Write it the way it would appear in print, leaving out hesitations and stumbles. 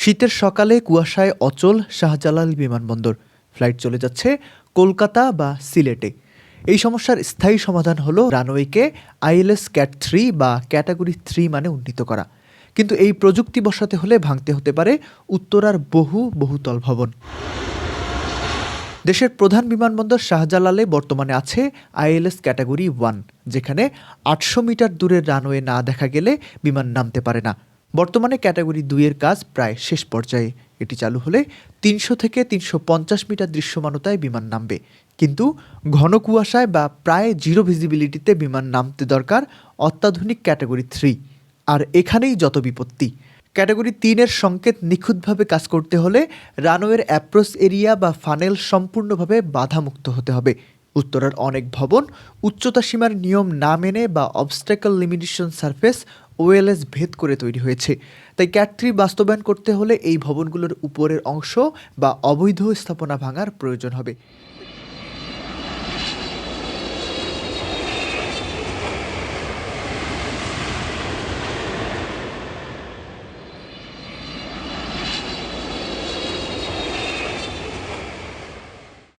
শীতের সকালে কুয়াশায় অচল শাহজালাল বিমানবন্দর। ফ্লাইট চলে যাচ্ছে কলকাতা বা সিলেটে। এই সমস্যার স্থায়ী সমাধান হলো রানওয়েকে আইএলএস ক্যাট 3 বা ক্যাটাগরি 3 মানে উন্নীত করা। কিন্তু এই প্রযুক্তি বসাতে হলে ভাঙতে হতে পারে উত্তরার বহুতল ভবন। দেশের প্রধান বিমানবন্দর শাহজালালে বর্তমানে আছে আইএলএস ক্যাটাগরি 1, যেখানে ৮০০ মিটার দূরের রানওয়ে না দেখা গেলে বিমান নামতে পারে না। বর্তমানে ক্যাটাগরি 2 এর কাজ প্রায় শেষ পর্যায়ে। এটি চালু হলে ৩০০ থেকে ৩৫০ মিটার দৃশ্যমানতায় বিমান নামবে। কিন্তু ঘন কুয়াশায় বা প্রায় জিরো ভিজিবিলিটিতে বিমান নামতে দরকার অত্যাধুনিক ক্যাটাগরি 3। আর এখানেই যত বিপত্তি। ক্যাটাগরি 3 এর সংকেত নিখুঁতভাবে কাজ করতে হলে রানওয়ের অ্যাপ্রোচ এরিয়া বা ফানেল সম্পূর্ণভাবে বাধামুক্ত হতে হবে। উত্তরার অনেক ভবন উচ্চতা সীমার নিয়ম না মেনে বা অবস্ট্যাকল লিমিটেশন সারফেস ওএলএস ভেদ করে তৈরি হয়েছে। তাই ক্যাট 3 বাস্তবায়ন করতে হলে এই ভবনগুলোর উপরের অংশ বা অবৈধ স্থাপনা ভাঙার প্রয়োজন হবে।